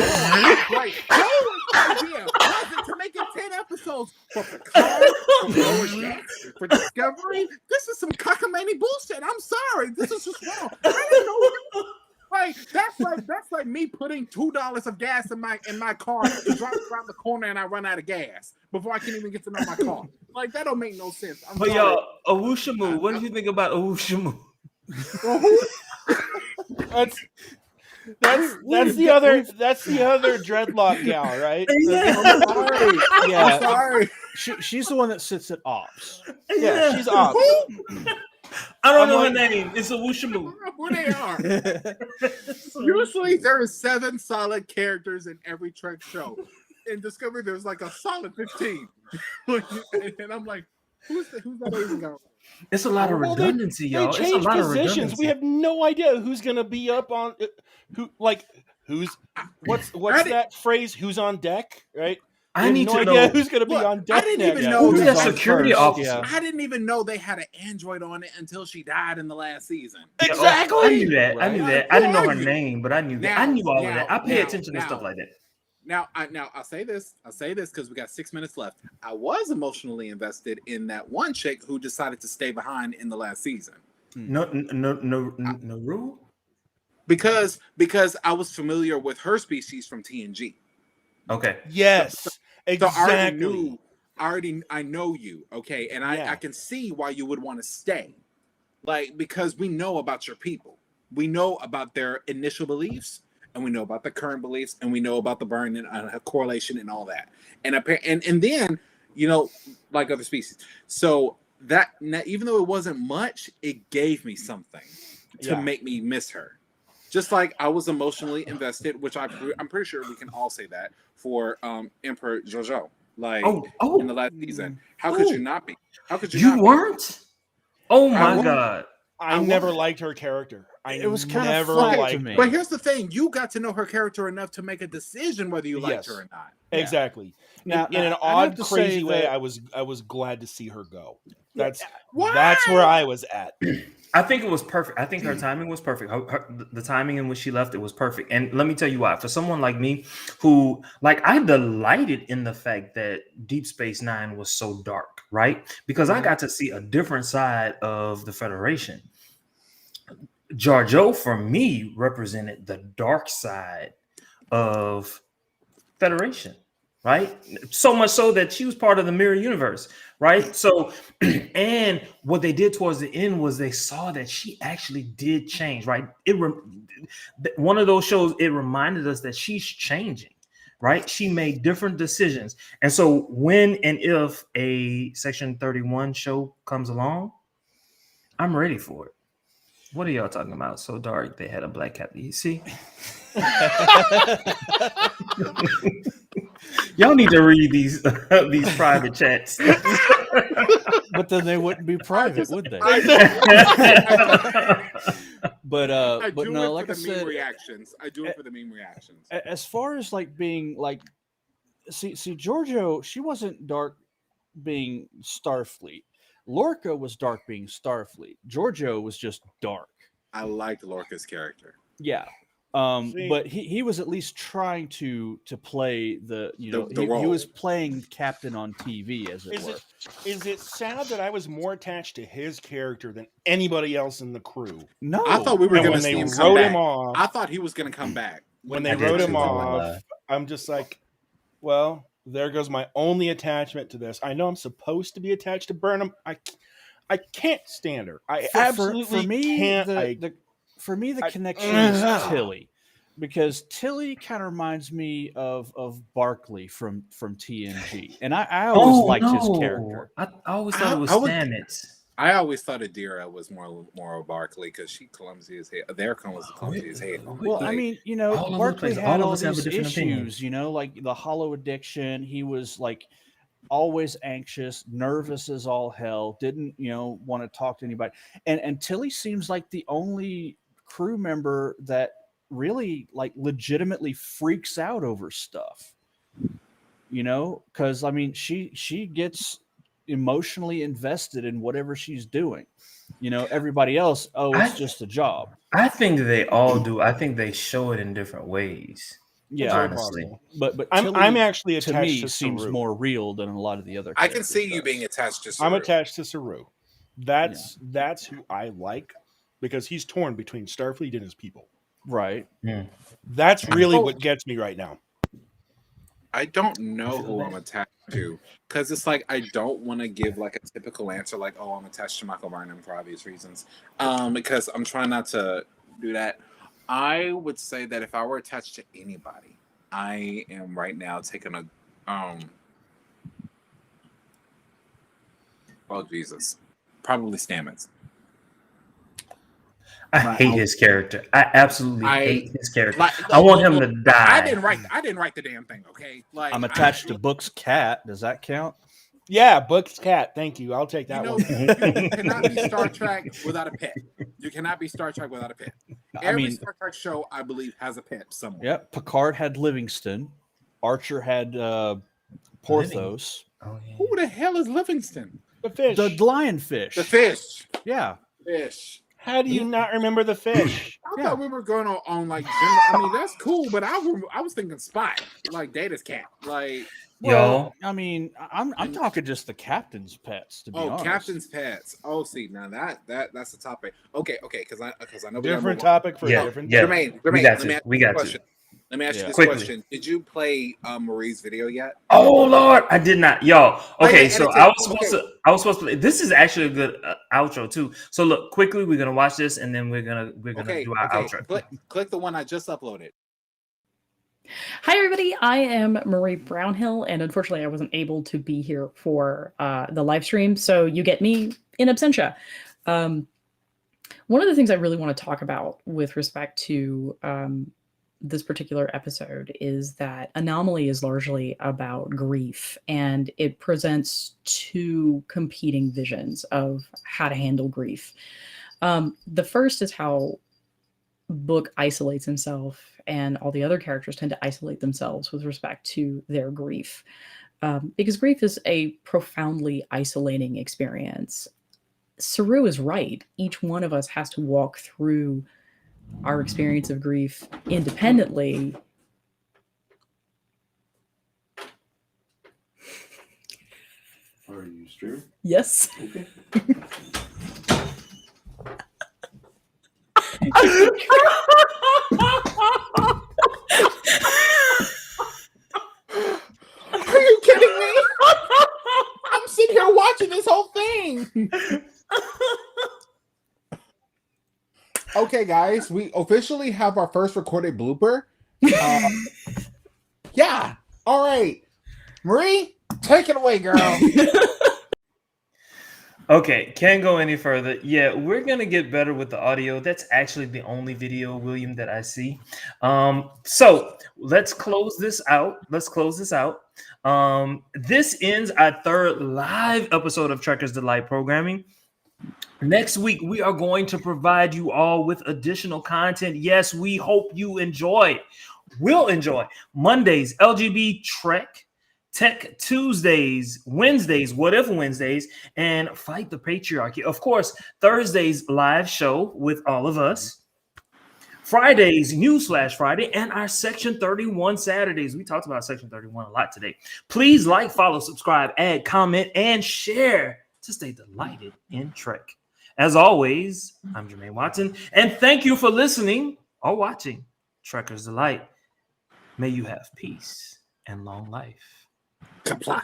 Like, Joe's idea was it to make it 10 episodes for Picard, for Lower Decks, for Discovery. This is some cockamamie bullshit. I'm sorry. This is just wrong. I didn't know. Like that's like me putting $2 of gas in my car to drive around the corner and I run out of gas before I can even get to know my car. Like that don't make no sense. I'm But sorry. yo, Owushamu, what do you think about Owushamu? That's the other dreadlock gal, right? I'm sorry. Yeah. I'm sorry. She's the one that sits at ops. Yeah, she's off. I don't I'm know like- her name. It's Owushamu. Who they are. Usually there is 7 solid characters in every Trek show. In Discovery, there's like a solid 15. And I'm like, who's that Asian guy? It's a lot of Well, redundancy, They y'all. It's a change lot of positions. redundancy. We have no idea who's going to be up on what's didn't- that phrase? Who's on deck, right? I We have need no to idea know. who's going to be Look, on deck. I didn't next. even know Who's that that security first, officer? yeah. I didn't even know they had an android on it until she died in the last season. Exactly. I knew that. I knew Right. that. I didn't know Who her are you? name, but I knew that. I knew all of that. I pay now- attention to now- stuff like that. Now I'll say this because we got 6 minutes left. I was emotionally invested in that one chick who decided to stay behind in the last season No rule. because I was familiar with her species from TNG. Okay. Yes, So exactly. I know you, okay, and I Yeah. can see why you would want to stay, like because we know about your people, we know about their initial beliefs, and we know about the current beliefs, and we know about the burn and correlation and all that, and then like other species. So that even though it wasn't much, it gave me something to Yeah. make me miss her. Just like I was emotionally invested, which I'm pretty sure we can all say that for Emperor Jojo. Like in the last season, how could you not be? How could you? You not be? weren't? Oh I my wasn't. god! I never liked her character. It was kinda never flat to liked me. her. But here's the thing: you got to know her character enough to make a decision whether you liked Yes. her or not. Exactly. Now, in an I'd have odd, to crazy say way, that- I was glad to see her go. Yeah, That's where I was at. I think it was perfect. I think her timing was perfect. The timing in which she left it was perfect. And let me tell you why. For someone like me, who like I delighted in the fact that Deep Space Nine was so dark, right? Because I got to see a different side of the Federation. Jar Jar for me represented the dark side of Federation, right? So much so that she was part of the mirror universe, right? So, and what they did towards the end was they saw that she actually did change, right? One of those shows, it reminded us that she's changing, right? She made different decisions. And so when and if a Section 31 show comes along, I'm ready for it. What are y'all talking about? So dark, they had a black cat. You see? Y'all need to read these these private chats. but then they wouldn't be private, would they? But I but do no, it like for I the meme said, reactions. I do it for the meme reactions. as far as like being like, see, Giorgio, she wasn't dark being Starfleet. Lorca was dark being Starfleet. Giorgio was just dark. I liked Lorca's character. Yeah. See- But he was at least trying to play the The he role. was playing captain on TV, as it Is were. is it sad that I was more attached to his character than anybody else in the crew? No, I thought we were And going when to see they him come wrote back. him off, I thought he was going to come back. when they I did wrote too, him I won't off, lie. I'm just like, well, there goes my only attachment to this. I know I'm supposed to be attached to Burnham. I can't stand her. I absolutely for me, can't. the I- connection is Tilly, because Tilly kind of reminds me of Barkley from TNG, and I always liked his character. I always thought it was I would- Stamets. I always thought Adira was more of Barkley because she clumsy as hell. Their was clumsy as hell. Well, I Like, mean, all over the Barkley place. had All of all us have a these different opinion. issues, like the hollow addiction. He was like always anxious, nervous as all hell, didn't, want to talk to anybody. And Tilly seems like the only crew member that really like legitimately freaks out over stuff. Because I mean, she gets emotionally invested in whatever she's doing. Everybody else, it's just a job. I think they all do. I think they show it in different ways. Yeah, very honestly. possible. but I'm Tilly, actually to attached me to seems Saru. more real than a lot of the other. I can see characters you does. being attached to I'm Saru. attached to Saru. That's who I like because he's torn between Starfleet and his people. Right. That's really Oh. what gets me right now. I don't know who I'm attached to because it's like I don't want to give like a typical answer like, oh, I'm attached to Michael Burnham for obvious reasons. Because I'm trying not to do that. I would say that if I were attached to anybody, I am right now taking a oh Jesus, probably Stamets. I hate his character. I absolutely I- hate his character. Like, I want him to die. I didn't write the damn thing. Okay, like I'm attached to Book's cat. Does that count? Yeah, Book's cat. Thank you. I'll take that one. You cannot be Star Trek without a pet. You cannot be Star Trek without a pet. Every Star Trek show, I believe, has a pet somewhere. Yeah. Picard had Livingston. Archer had Porthos. Oh, yeah. Who the hell is Livingston? The fish. The lionfish. The fish. Yeah. Fish. How do you not remember the fish? I thought we were going on like. I mean, that's cool, but I was thinking Spot, like Data's cat, like. Well, I mean, I'm talking just the captain's pets, to be Oh, honest. captain's pets. Oh, see, now that's the topic. Okay, because I know we Different gotta move on. topic for Yeah, a different yeah. day. Jermaine, We got let me to. ask We you a got question. Let me ask you Yeah. this Quickly. question: did you play Marie's video yet? Oh Lord, I did not, y'all. Okay, Wait, so and I was it's- supposed to. This is actually a good outro too. So look, quickly, we're gonna watch this, and then we're gonna Okay, do our outro. Click the one I just uploaded. Hi, everybody. I am Marie Brownhill, and unfortunately, I wasn't able to be here for the live stream. So you get me in absentia. One of the things I really want to talk about with respect to this particular episode is that Anomaly is largely about grief, and it presents two competing visions of how to handle grief. The first is how book isolates himself, and all the other characters tend to isolate themselves with respect to their grief. Because grief is a profoundly isolating experience. Saru is right. Each one of us has to walk through our experience of grief independently. Are you streaming? Yes. Okay. Are you kidding me? I'm sitting here watching this whole thing. Okay, guys, we officially have our first recorded blooper. Yeah. All right. Marie, take it away, girl. Okay, can't go any further. Yeah, we're gonna get better with the audio. That's actually the only video, William, that I see. So let's close this out. This ends our third live episode of Trekker's Delight programming. Next week, we are going to provide you all with additional content. Yes, we hope you will enjoy Mondays, LGB Trek, Tech Tuesdays, Wednesdays, What If Wednesdays, and Fight the Patriarchy. Of course, Thursdays live show with all of us. Fridays, Newsflash Friday, and our Section 31 Saturdays. We talked about Section 31 a lot today. Please like, follow, subscribe, add, comment, and share to stay delighted in Trek. As always, I'm Jermaine Watson, and thank you for listening or watching Trekker's Delight. May you have peace and long life. Kapla.